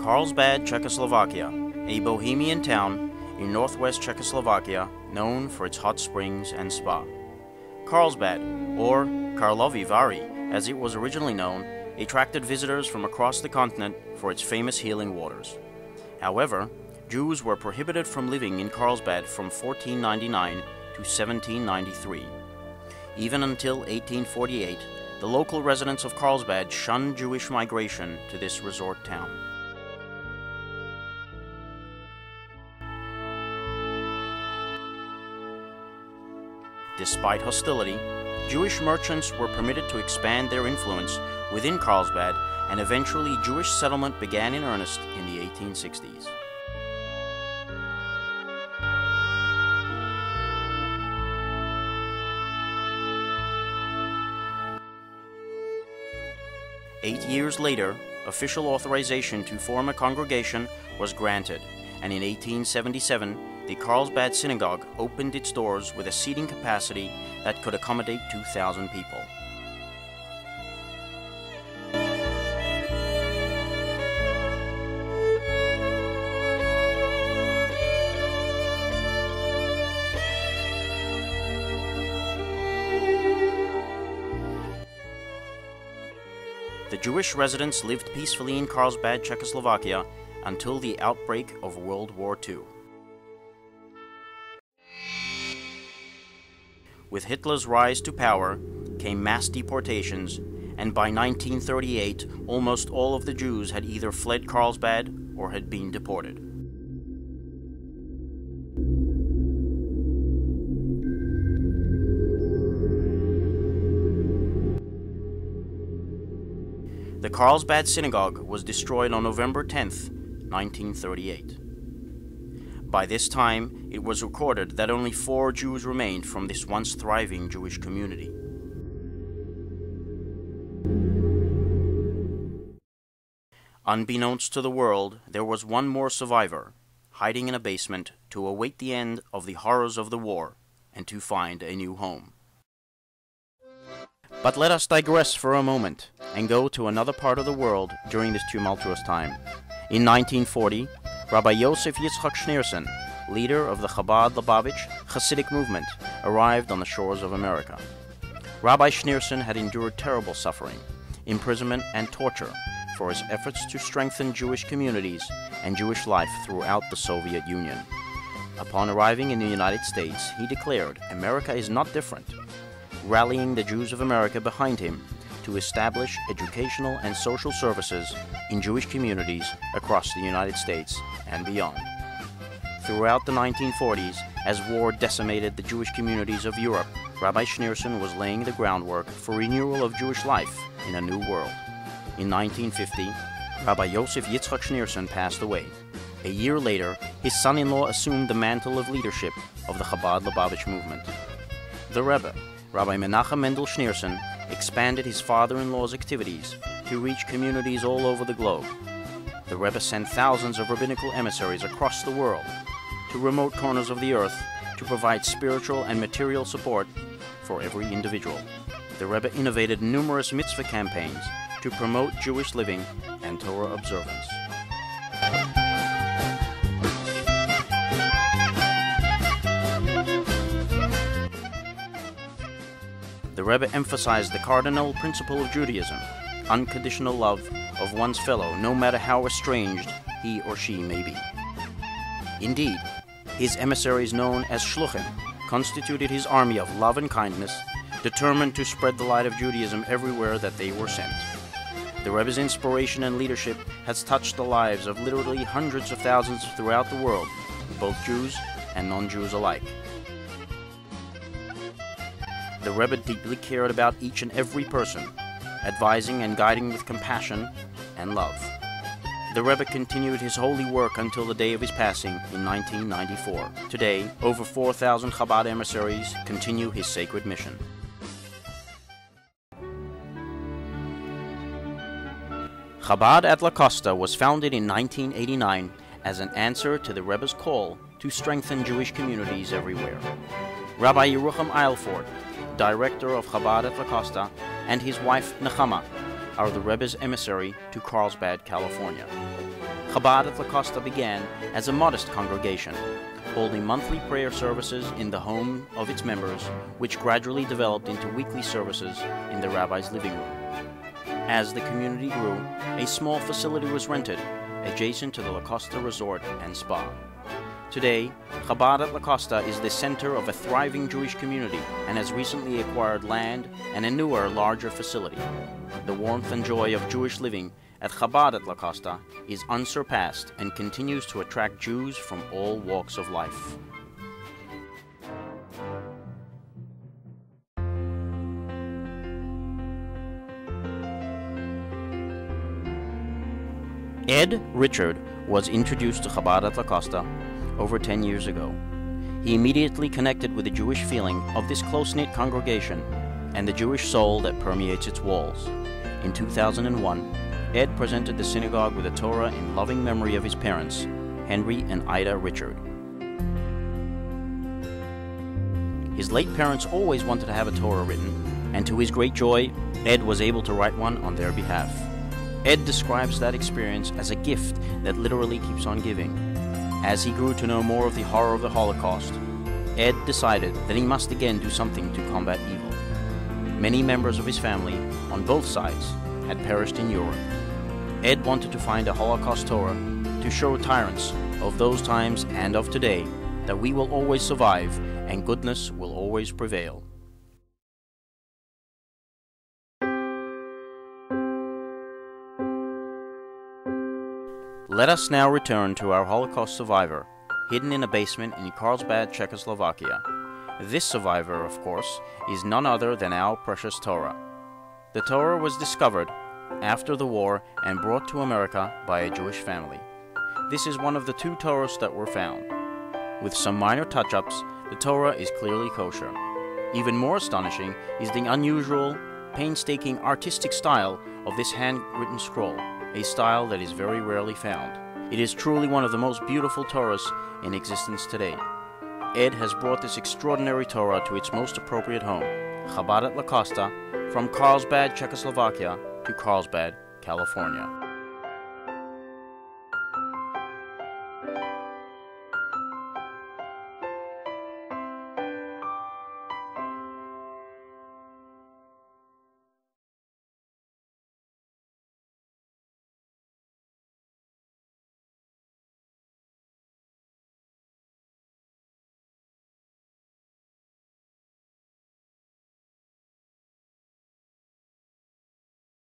Carlsbad, Czechoslovakia, a bohemian town in northwest Czechoslovakia known for its hot springs and spa. Carlsbad, or Karlovy Vary as it was originally known, attracted visitors from across the continent for its famous healing waters. However, Jews were prohibited from living in Carlsbad from 1499 to 1793. Even until 1848, the local residents of Carlsbad shunned Jewish migration to this resort town. Despite hostility, Jewish merchants were permitted to expand their influence within Carlsbad, and eventually Jewish settlement began in earnest in the 1860s. Eight years later, official authorization to form a congregation was granted, and in 1877, the Carlsbad Synagogue opened its doors with a seating capacity that could accommodate 2,000 people. The Jewish residents lived peacefully in Carlsbad, Czechoslovakia, until the outbreak of World War II. With Hitler's rise to power came mass deportations, and by 1938, almost all of the Jews had either fled Carlsbad or had been deported. The Carlsbad Synagogue was destroyed on November 10, 1938. By this time, it was recorded that only 4 Jews remained from this once thriving Jewish community. Unbeknownst to the world, there was one more survivor, hiding in a basement to await the end of the horrors of the war and to find a new home. But let us digress for a moment and go to another part of the world during this tumultuous time. In 1940, Rabbi Yosef Yitzchak Schneerson, leader of the Chabad Lubavitch Hasidic movement, arrived on the shores of America. Rabbi Schneerson had endured terrible suffering, imprisonment, and torture for his efforts to strengthen Jewish communities and Jewish life throughout the Soviet Union. Upon arriving in the United States, he declared, "America is not different," rallying the Jews of America behind him to establish educational and social services in Jewish communities across the United States and beyond. Throughout the 1940s, as war decimated the Jewish communities of Europe, Rabbi Schneerson was laying the groundwork for renewal of Jewish life in a new world. In 1950, Rabbi Yosef Yitzchak Schneerson passed away. A year later, his son-in-law assumed the mantle of leadership of the Chabad Lubavitch movement. The Rebbe, Rabbi Menachem Mendel Schneerson, expanded his father-in-law's activities to reach communities all over the globe. The Rebbe sent thousands of rabbinical emissaries across the world to remote corners of the earth to provide spiritual and material support for every individual. The Rebbe innovated numerous mitzvah campaigns to promote Jewish living and Torah observance. The Rebbe emphasized the cardinal principle of Judaism, unconditional love of one's fellow, no matter how estranged he or she may be. Indeed, his emissaries, known as shluchim, constituted his army of love and kindness, determined to spread the light of Judaism everywhere that they were sent. The Rebbe's inspiration and leadership has touched the lives of literally hundreds of thousands throughout the world, both Jews and non-Jews alike. The Rebbe deeply cared about each and every person, advising and guiding with compassion and love. The Rebbe continued his holy work until the day of his passing in 1994. Today, over 4,000 Chabad emissaries continue his sacred mission. Chabad at La Costa was founded in 1989 as an answer to the Rebbe's call to strengthen Jewish communities everywhere. Rabbi Yerucham Eilford, director of Chabad at La Costa, and his wife Nechama are the Rebbe's emissary to Carlsbad, California. Chabad at La Costa began as a modest congregation, holding monthly prayer services in the home of its members, which gradually developed into weekly services in the rabbi's living room. As the community grew, a small facility was rented, adjacent to the La Costa Resort and Spa. Today, Chabad at La Costa is the center of a thriving Jewish community and has recently acquired land and a newer, larger facility. The warmth and joy of Jewish living at Chabad at La Costa is unsurpassed and continues to attract Jews from all walks of life. Ed Richard was introduced to Chabad at La Costa over 10 years ago. He immediately connected with the Jewish feeling of this close-knit congregation and the Jewish soul that permeates its walls. In 2001, Ed presented the synagogue with a Torah in loving memory of his parents, Henry and Ida Richard. His late parents always wanted to have a Torah written, and to his great joy, Ed was able to write one on their behalf. Ed describes that experience as a gift that literally keeps on giving. As he grew to know more of the horror of the Holocaust, Ed decided that he must again do something to combat evil. Many members of his family, on both sides, had perished in Europe. Ed wanted to find a Holocaust Torah to show tyrants of those times and of today that we will always survive and goodness will always prevail. Let us now return to our Holocaust survivor, hidden in a basement in Carlsbad, Czechoslovakia. This survivor, of course, is none other than our precious Torah. The Torah was discovered after the war and brought to America by a Jewish family. This is one of the 2 Torahs that were found. With some minor touch-ups, the Torah is clearly kosher. Even more astonishing is the unusual, painstaking artistic style of this handwritten scroll, a style that is very rarely found. It is truly one of the most beautiful Torahs in existence today. Ed has brought this extraordinary Torah to its most appropriate home, Chabad at La Costa, from Carlsbad, Czechoslovakia to Carlsbad, California.